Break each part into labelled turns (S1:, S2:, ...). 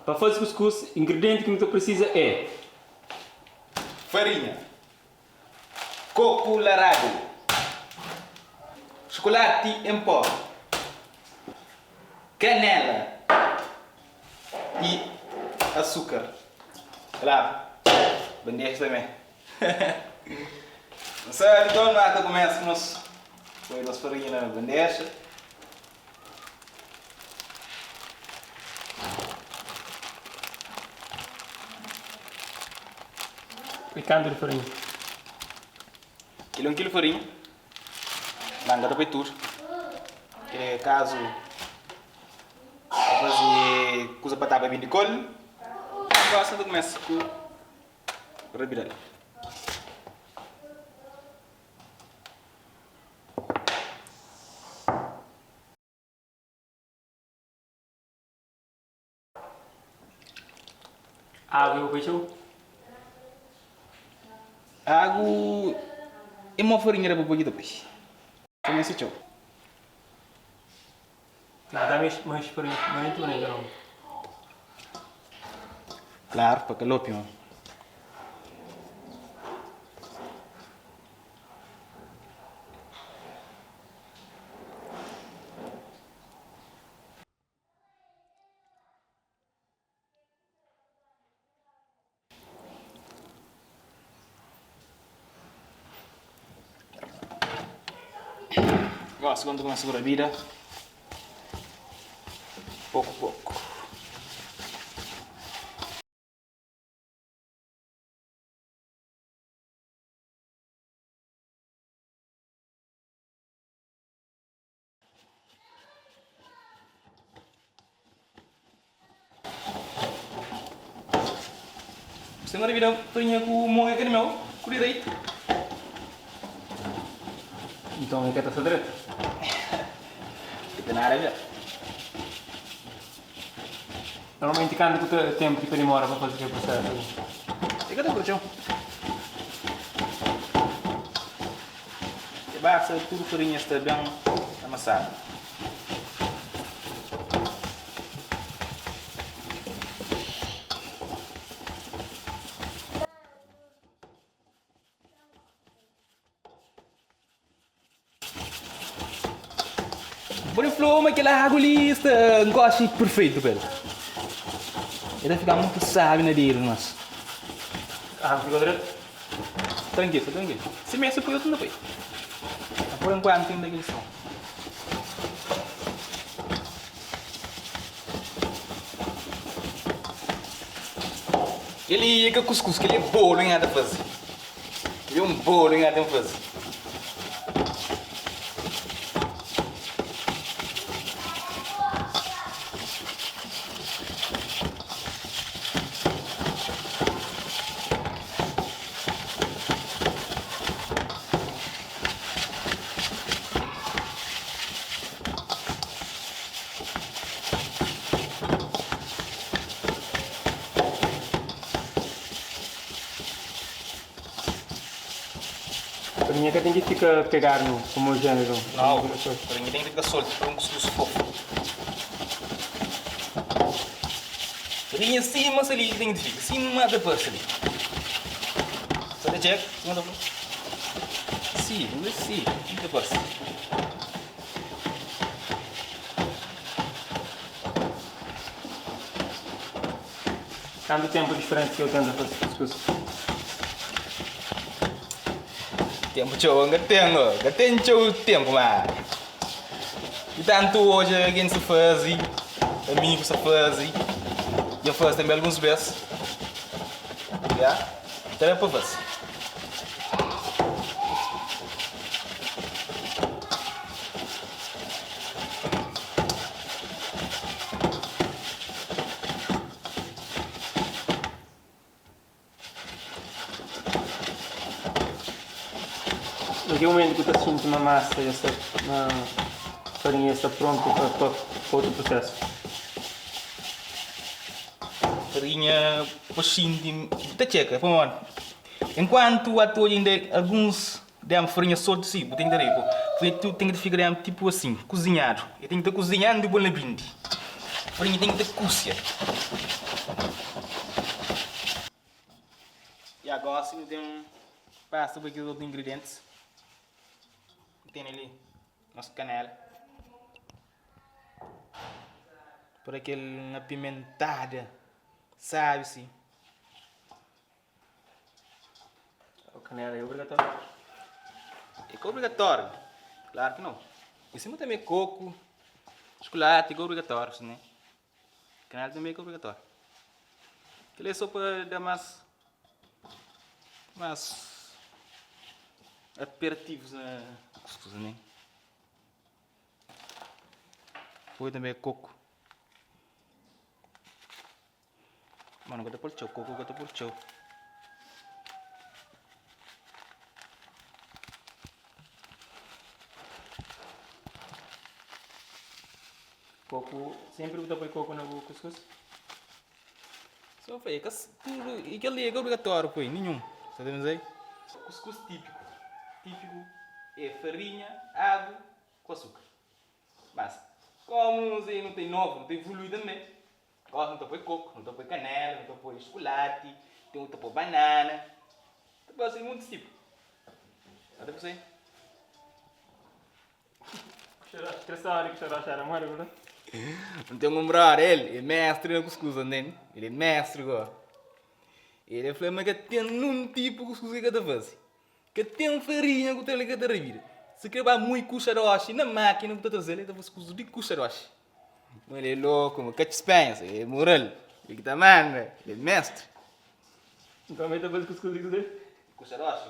S1: Para fazer cuscuz, o ingrediente que você precisa é
S2: farinha, coco larado, chocolate em pó, canela e açúcar. Claro, bandeja também. Sabe, então nada começa nos põe as farinhas na bandeja.
S1: e canto de farinha.
S2: Quilo 1 quilo de farinha, manga da peitura, que é caso fazer coisa para estar bebendo de colo, gosta de começar com revirar.
S1: Água e o peixe.
S2: Água e uma farinha para pôr depois. Começa tchau.
S1: Nada mais farinha, mas tu não.
S2: Claro, para que lópio. Agora, segundo começa a bebida, pouco a pouco. Você não revira farinha com o molho aqui no meu, com direito.
S1: Então é que está direito.
S2: Tem nada a ver.
S1: Normalmente canto com o tempo que demora para fazer o processo.
S2: Fica da curtição. E basta tudo farinha está bem amassado. Por exemplo, aquela água ali está um gosto perfeito, velho. Ele vai ficar muito sábio na dele, mas.
S1: Ah, ficou direito?
S2: Tranquilo, tranquilo. Se mexe por outro não foi. Por enquanto tem daquele som. Ele é que cuscuz, que ele é bolo em nada a fazer. Ele é um bolo em nada a fazer.
S1: A farinha que tem que ficar pegar no homogêneo.
S2: Não, para ninguém tem que ficar solto, para um cuscuz fofo. Farinha cima, se ali tem que ficar, cima da parte ali. Só de check, segunda parte. Sim, da parte.
S1: Quanto tempo diferente que eu tento fazer cuscuz?
S2: Tempo tchau, enggak tem tchau tempo, mas. E tanto hoje alguém se faz, amigos se faz, eu faço também alguns vezes. Já? Então é para você.
S1: Naquele momento que eu estou sentindo uma massa, uma farinha está pronta para outro processo.
S2: Farinha, poxinho, da checa, vamos lá. Enquanto há ainda alguns dão farinha solta assim, tem que dar tu tem que ficar tipo assim, cozinhado. Eu tenho que estar cozinhando e depois na bindi. Farinha tem que estar cúcia. E agora sim tem pasta para aqui os outros ingredientes. Tem ali nossa canela. Por aquele apimentada, sabe sim.
S1: O canela é obrigatório.
S2: É que obrigatório? Claro que não. Em cima também coco, chocolate, é obrigatório, né? Canela também é obrigatório. Aquilo é só para dar mais aperitivos na cuscuz, né? Depois também coco. Mano, agora por coco, agora por show.
S1: Coco, sempre que põe coco no cuscuz?
S2: Só foi, tudo, e aquele é obrigatório, foi, nenhum. Sabemos aí? Cuscuz típico. Típico é farinha, água com açúcar. Basta. Como não tem novo, não tem evoluído também. Gosto, não estou põe coco, não estou põe canela, não estou põe chocolate, não estou põe banana. Estou assim muitos tipos. Até você?
S1: Cresceu que chorar, era mais agora.
S2: Não tem um brother, ele é mestre no cuscuz, né? Ele é mestre agora. Ele é flama que tem um tipo de cuscuz que está fazendo. Que tem farinha que tem que está revira. Se quer muito cucharoche na máquina que está trazendo, ele está fazendo cuscuz de cucharoche. Ele é louco, mas que dispensa, é moral. Ele que está manda, ele é mestre.
S1: Então, também está fazendo cuscuz dele?
S2: Cucharoche.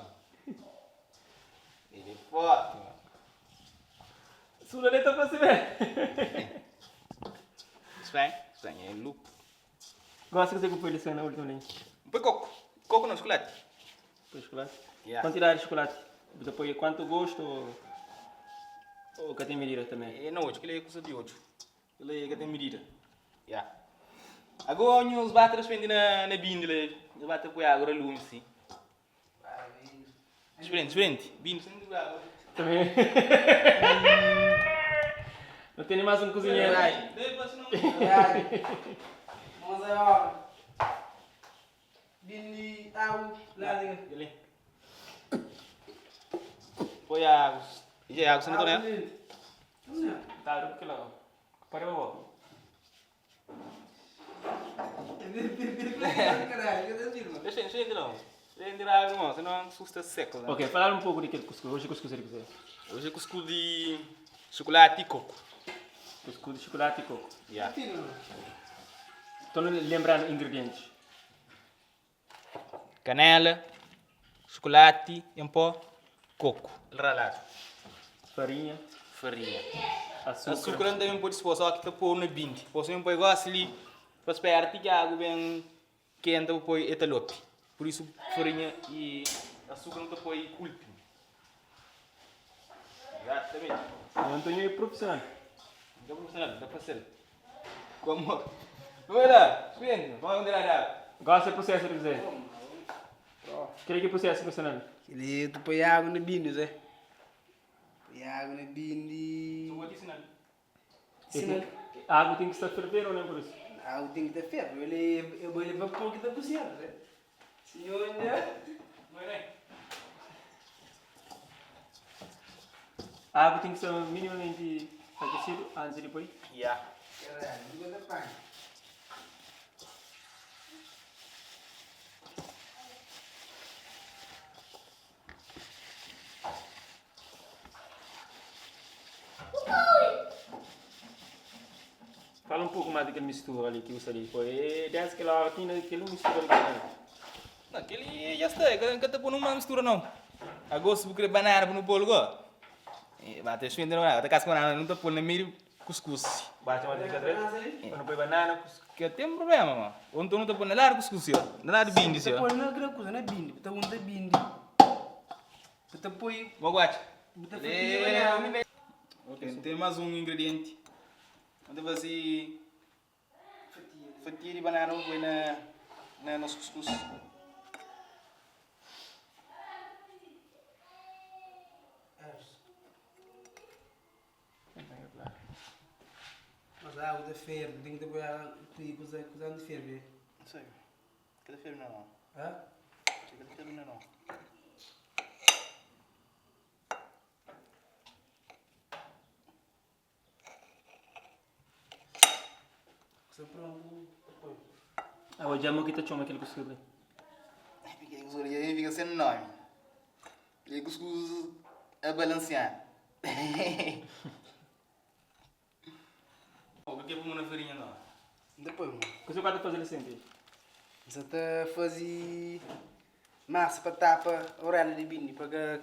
S2: Ele é forte, mano.
S1: Sula nem está fazendo bem.
S2: Estranho, é louco.
S1: Gosta que você comprou ele na última linha?
S2: Põe coco. Coco no chocolate.
S1: Põe chocolate?
S2: Yeah.
S1: Quantidade de chocolate? Depois, quanto gosto ou que tem medida também?
S2: É não, hoje, que ele é custa de hoje. Ele é que tem medida. Yeah. Agora, os bateras pendem na binda, os bateras põem água no lume, sim. Diferente. Binda, sem dúvida água.
S1: Também. Não tem nem mais um cozinheiro.
S3: Vamos lá. Bindi, água, lá
S2: Ali. Põe água. E água, você não tá né?
S1: Tá, porque lá. Para o
S2: Deixa ele não. Deixa ele água, irmão, senão assusta seco. Né?
S1: Ok, falar um pouco daquele cuscuz. Hoje cuscuz ele quiser.
S2: Hoje é cuscuz de chocolate e coco.
S1: Cuscuz de chocolate e coco.
S2: Yeah.
S1: Estou lembrando ingredientes.
S2: Canela, chocolate em pó, coco. Ralado.
S1: Farinha,
S2: Farinha.
S1: açúcar.
S2: Açúcar não também pode se pôr, só que está pôr no bindi. Posso também pôr igual ali, para esperar que a água bem quente, para pôr etalote. Por isso, farinha e açúcar não está pôr último. Exatamente.
S1: O Antônio é profissional.
S2: Não é profissional, dá para ser. Como? Não é lá, espera, vamos onde lá.
S1: Gosta de processo ele quiser. Queria que processo profissional.
S3: Ele tu põe água no bindi, Zé. Põe água no bindi.
S2: Tu vou te ensinar.
S1: A água tem que estar fervendo ou não por isso?
S3: A água tem que ter ferro. Ele vai levar pouco da cozinhada, Zé. Senhor, né?
S2: Não é?
S1: A água tem que ser minimamente aquecida antes de depois.
S2: Yeah.
S3: Caralho, não vai dar pão.
S1: Fala um pouco mais daquele mistura ali que você ali. Foi 10 kg aquele mistura ali.
S2: Não, aquele já está, não está pondo uma mistura não. Agora se você querer banana no bolo, vai ter que não é, até caso banana não está pondo no meio cuscuz.
S1: Bate uma dica dele. Quando põe banana, cuscuz.
S2: Que tem problema, mano. Ontem não está pondo nada cuscuz, nada de bindi,
S3: Você
S2: senhor.
S3: põe na grande coisa, não é bindi. Você põe na bindi. Você põe...
S2: Moguate.
S3: Você
S2: Tem mais um ingrediente. Onde você fatia de banana põe na nosso cuscuz.
S3: Mas a água da ferro, tem que ter a coisa de ferro.
S2: Não sei. Cada febre não.
S3: Hã? não. Você pronto.
S1: Ah, hoje é que tá chama aquele cuscuz ali.
S3: Fiquei com aí fica sem nome. E cuscuz é balanceado.
S2: O que é para uma farinha não?
S3: Depois, mano.
S1: O que você vai fazer assim?
S3: Você tá fazendo massa para tapa a orelha de bini para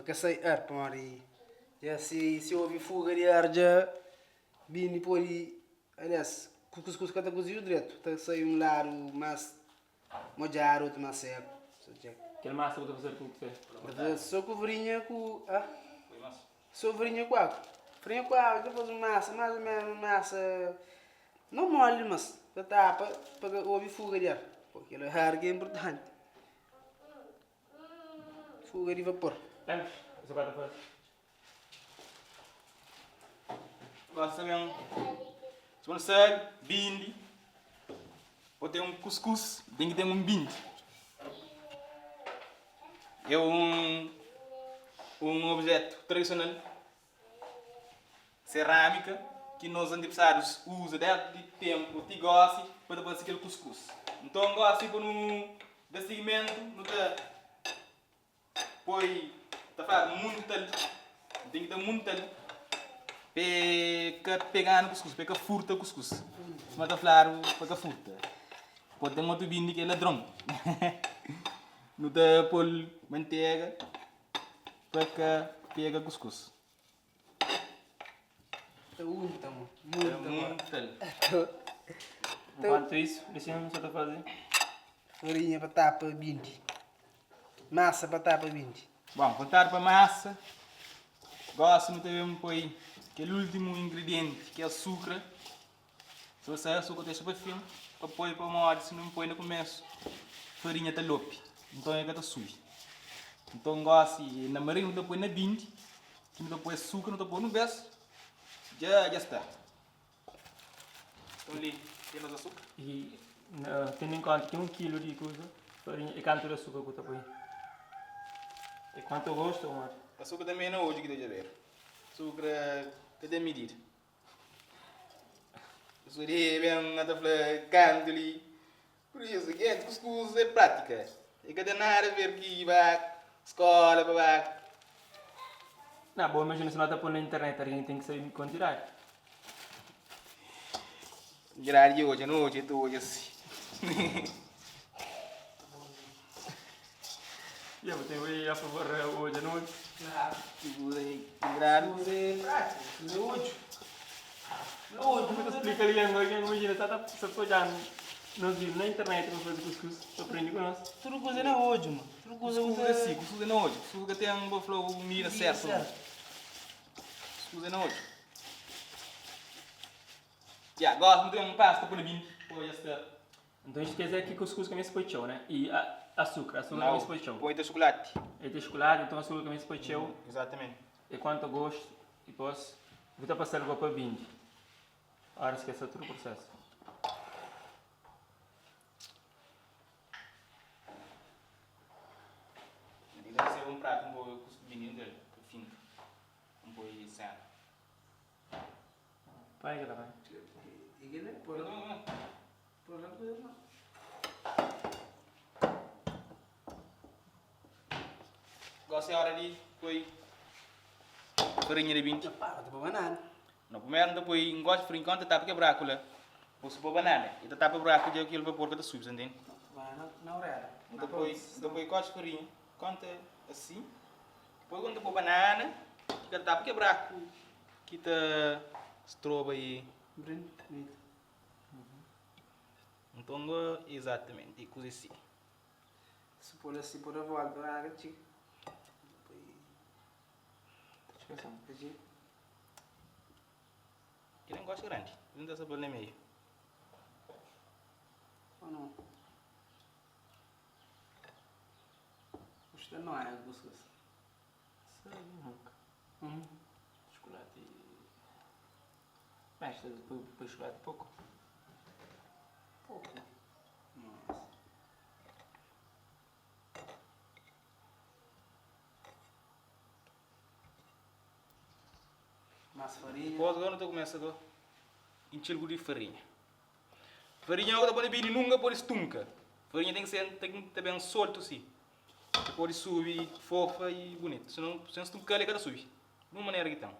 S3: que saia ar para mari. Já se houve fuga de ar já bini por aí. Aliás, cuscuz que tá cozido direto. Tá saindo um lado mais mojar outro mais seco.
S1: Aquele massa que eu vou fazer com você.
S3: Só com farinha com
S2: Foi massa.
S3: só farinha com água. Farinha com água, depois massa, mais ou menos massa. Não mole, mas para tapa para que houve fuga de ar. Porque ele ar que é importante. Fuga de vapor.
S1: Lembra? Você vai fazer.
S2: Gosto também. Se você sabe, bindi. Ou tem um cuscuz, tem que ter um bindi. É um objeto tradicional, cerâmica, que nós antepassados usam desde o tempo de gosto para fazer aquele cuscuz. Então, gosto por um vestimento, não está fazendo muito ali, tem que ter muito ali, para pegar no cuscuz, para furta o cuscuz. Mas está claro, para furta. Pode ter um outro bindi que é ladrão. Não está por manteiga, para pegar cuscuz.
S3: Muito, mano.
S2: É
S3: Muito,
S2: muito.
S1: Enquanto isso, deixa-me só fazer.
S3: farinha para tapa bindi. Massa para tapa bindi.
S2: Bom, voltar para a massa. Gosto de ter põe aquele último ingrediente, que é açúcar. Se você açúcar deixa para fim, para pôr para uma hora, se não põe no começo, farinha está lope. Então é que está sujo. Então gosto de na marinha não põe na bindi, que não põe açúcar, não põe no beço. Já está. Então ali temos açúcar.
S1: E tendo em conta que 1 kg de coisa, farinha, e quanto de açúcar que eu põe? E quanto eu gosto, mano?
S2: Açúcar também não é hoje que deve haver. Açúcar que deve medir. Isso aí vem a falar canto ali. Por isso, que é cuscuz é prática. E cada nada a ver que vai escola, vai.
S1: Não, bom, imagina se nós está pondo na internet, a gente tem que saber quantidade.
S2: Gerar de hoje, não hoje, tu hoje assim.
S1: E eu tenho aí a favor hoje à noite.
S3: Claro.
S2: Segura aí, gerar.
S3: Fazer prática. Fazer útil.
S1: Como é que explica ali agora? Imagina, você pode já nos vídeos na internet para fazer cuscuz, aprende com nós.
S3: Tudo coisa na hoje, mano. Tudo coisa
S2: Cuscuz é assim, cuscuz é não hoje. Cuscuz tem um flow mira certo. Cuscuz é não hoje. Já, gosto de um pasta por mim. Pô, já está.
S1: Então a gente quer dizer que cuscuz começa depois de né? E açúcar começa depois de
S2: põe de chocolate.
S1: E tem chocolate, então açúcar começa depois de
S2: Exatamente.
S1: E quanto gosto, depois, vou passar o para bindi. Agora esquece todo o processo.
S2: Deve ser um prato um pouco menino dele, fim. Um pouco sano.
S1: Vai, que lá vai.
S3: E ele é por lá. Por lá, por lá.
S2: Gosto da hora de põe farinha de binti.
S3: Para, tá banana.
S2: No primeiro depois gosto de farinha quando tapa quebrar aquilo. Pôs para banana. E tapa quebrar aquilo aquilo vapor que está sujo, entende?
S3: Vai na orelha.
S2: Depois gosto de farinha. Quando é assim. Depois quando põe banana, que tapa quebrar que tá estroba aí. Então, exatamente, e coisa assim.
S3: Se for assim, por a volta, a água, chico.
S2: Que nem gosto grande, não dá sabor nem meio.
S3: Ou não? Isto não é cuscuz.
S1: Sabe, nunca. Chocolate. Mas depois chocolate pouco.
S3: Pouco. Nossa. Massa farinha.
S2: Depois agora tu começa a encher de farinha. Farinha agora pode vir nunca pode estunca. Farinha tem que ter bem solto assim. Pode subir fofa e bonito. Senão estunca ele cada subir. De uma maneira que estão.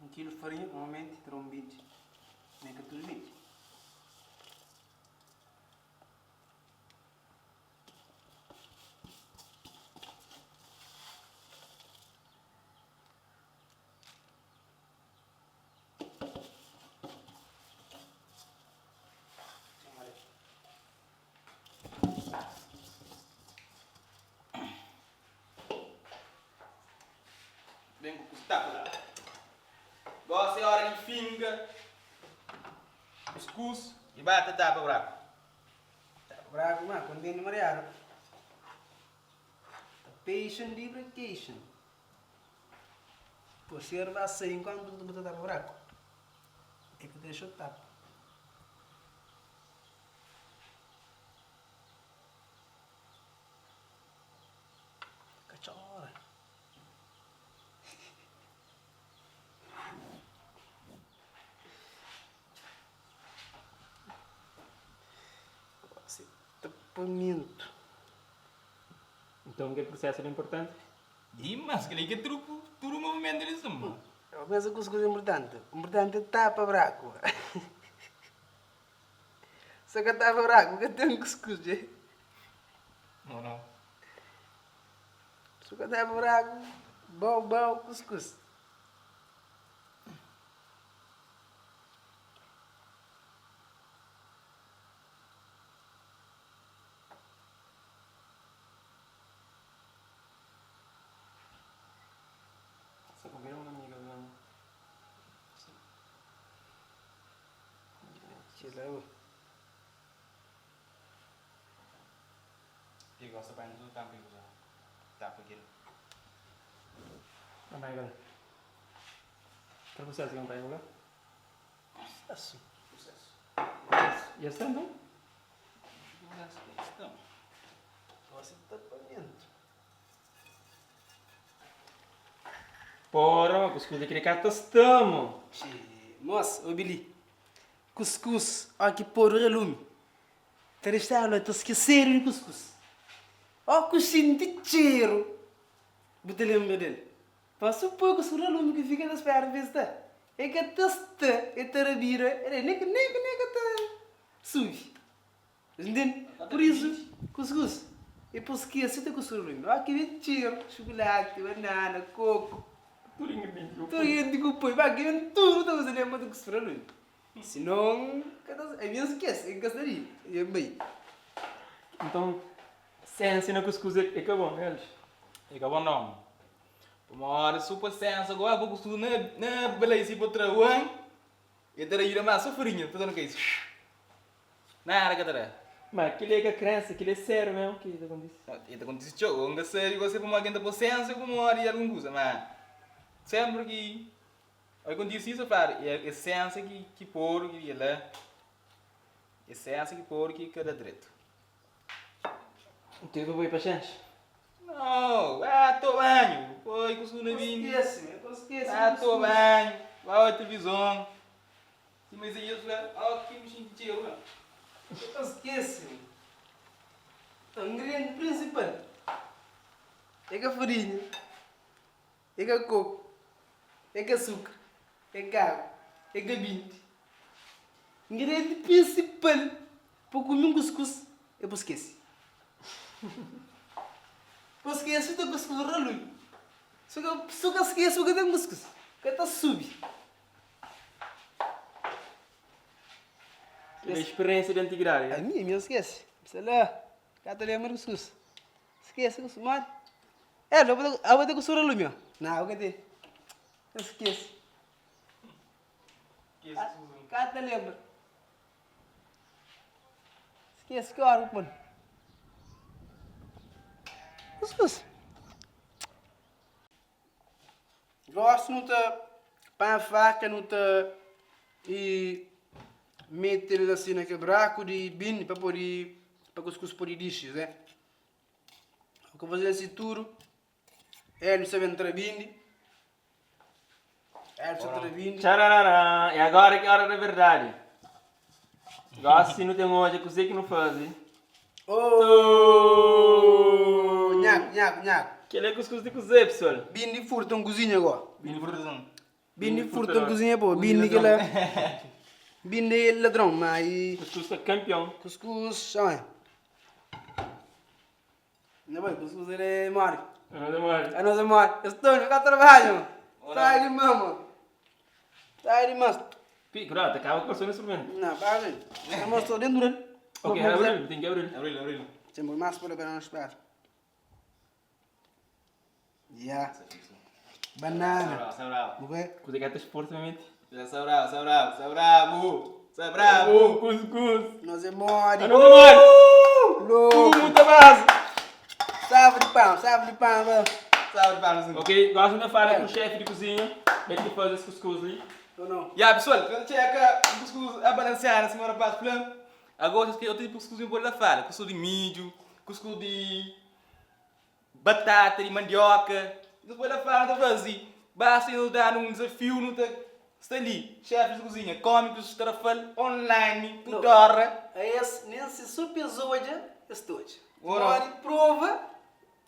S3: Um quilo de farinha, normalmente, terá um 20. Nem que tu 20.
S2: Bem com o taco lá. Agora é hora de finga. Cuscuz e bate tapa braco.
S3: Brago, mano, quando vem no mareado. Patient lubrication. Por ser vai sair enquanto tu botar tapa braco. É que deixa o tapa. Cachorra. Tapamento.
S1: Então, que processo era importante?
S2: E mas que ele que truco, tudo movimento deles são.
S3: Eu penso que coisa importante. O importante é tapa braco. Só que tapa braco, que tem cuscuz, é?
S2: Não.
S3: Só que tapa braco, bom, cuscuz.
S1: Só comer uma amiga, não.
S3: Tira.
S2: E gosta para no tampo e usar. Tapa aquilo.
S1: Não vai agora. Para processo que não vai agora?
S3: Assim.
S2: Processo.
S1: E esse então?
S2: Então.
S3: Nossa, tapamento.
S1: Porra, cuscuz daquele cá tostamos.
S3: Moça, ô Billy. Cuscuz, ó que porra lume. Teresta a tô esquecendo de cuscuz. Ó coxinho de cheiro. Bota lembra dele. Passa um pouco sobre o lume que fica nas pernas, tá? É que testa, é terabira, é nem que tá sube. Entende? Por isso, cuscuz. E por esquecer de cuscuz lume. Ó que de cheiro, chocolate, banana, coco.
S1: Tudo ingrediente.
S3: Tudo isso de cupoi, vai que vem tudo tá usando lembra do cuscuz lume. Senão, é mesmo esquece, é gastaria. E é bem.
S1: Então, sense na cuscuz é que é bom, né, eles?
S2: E que bom não. Uma hora super sensa agora vou cuscuz na beleza para trawan. E ter aí mais sofrinha, tudo no que isso. Nada que terá.
S1: Mas aquele é que a crença, aquele é sério mesmo, que acontece.
S2: E te acontece tchau, não sei você para uma quinta por sensa como uma hora e alguma coisa, mas sempre que aí quando disse isso, para é essência que por que ela essência que por que cada direito.
S1: Então eu vou ir para Xanx.
S2: Não, tô banho, foi com o nevinho.
S3: Esquece.
S2: Tô banho, vai à televisão. Se me diz isso, ó, que me sinto tiro, não.
S3: Esquece. Então, o ingrediente principal é que a farinha, é que a coco, é que açúcar, é que água, é que binte. O ingrediente principal para comer um cuscuz é para esquecer. Para esquecer, tem cuscuz ralo. Só que esquece o que tem cuscuz. Que está sub.
S1: Que é a experiência de antigrária.
S3: A minha esquece. Sei lá. Cá está lembra cuscuz. Esquece cuscuz, mano. É, eu vou ter cuscuz ralo, meu. Não, o que tem? Esquece. Cá está lembra. Esquece que hora, mano. Cuscuz. Gosto, não está. Põe a faca no e mete ele assim naquele buraco de bini para cuscuz poder dishes, né? O que eu vou fazer assim tudo, ele sabe entrar bini, ele sabe entrar bini.
S1: Tchararará. E agora que é a hora da verdade. Gosto se não tem hoje, que sei que não faz.
S3: Oh! Nhaco.
S1: Que ele é cuscuz de cozer, pessoal.
S3: Bini furta um cozinha agora.
S2: Bini produção.
S3: Bini furta um cozinha, pô. Bini que ela... Bini ladrão, mas...
S1: Cuscuz é campeão.
S3: Cuscuz, chama. Não vai, cuscuz ele é mori.
S1: Não demora.
S3: É nossa mori. Eu estou no trabalho. Sai de mama. Sai de mas.
S1: Cuidado, acaba com o seu instrumento.
S3: Não, para aí. Eu mostro dentro dele.
S1: Ok, abre, tem que abrir.
S2: Abril.
S3: Sempre mais para ver no espaço. Yeah. Banana.
S2: Sai bravo.
S3: Ok?
S1: Cozer gato esportivamente.
S2: Sai bravo.
S1: Cuscuz.
S3: Nós é mori.
S1: Não demora.
S3: Louco.
S1: Muita base.
S3: Salve de pão, velho.
S2: Sai bravo.
S1: Ok, gosto de falar com o chefe de cozinha. Ele que faz esse cuscuz ali.
S3: Ou não?
S2: Yeah, pessoal, quando checa o cuscuz a balancear na semana passada, agora eu tenho cuscuz em bolo da fala, cuscuz de milho, cuscuz de batata, de mandioca, depois da fala, não assim. Basta eu dar um desafio, não está ali, chefes de cozinha, cómicos, tarafal, online, por hora.
S3: Nesse super episódio, estou.
S2: Ora.
S3: Mori prova.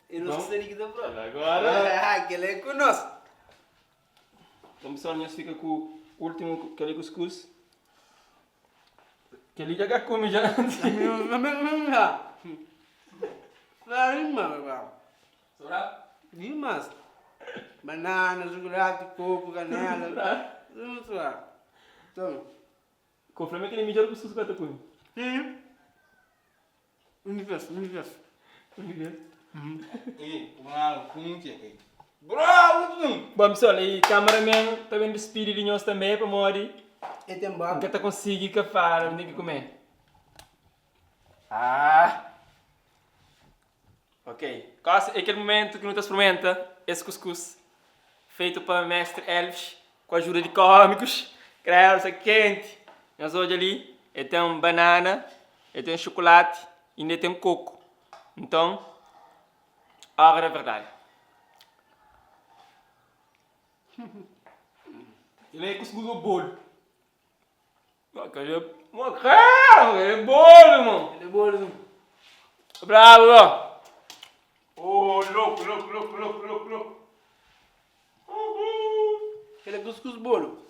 S3: E não
S1: Bom.
S3: sei que dá prova.
S1: Agora.
S3: Aquele é conosco.
S1: Então, pessoal, nós fica com o último, aquele cuscuz. Que ele já come já.
S3: Mas banana, chocolate, coco, canela. Toma.
S1: Confirma que ele melhor cuscuz que eu tô com.
S3: Universo.
S2: E, como que é? Bravo!
S1: Bom, pessoal, e cameraman também despede de nós também para morrer.
S3: E tem barba.
S1: Nunca tá conseguindo que fara, nem que comer. Ah! Ok. Quase é aquele momento que não está experimenta esse cuscuz feito para mestre Elvis com a ajuda de cómicos. Creio, é quente. Nós hoje ali, ele tem banana, ele tem chocolate e ainda tem coco. Então, a hora da verdade.
S2: Ele é cuscuz do bolo.
S1: Ele é bolo, irmão.
S3: Ele é bolo.
S1: Bravo, ó. Oh, louco.
S3: Ele é cuscuz bolo.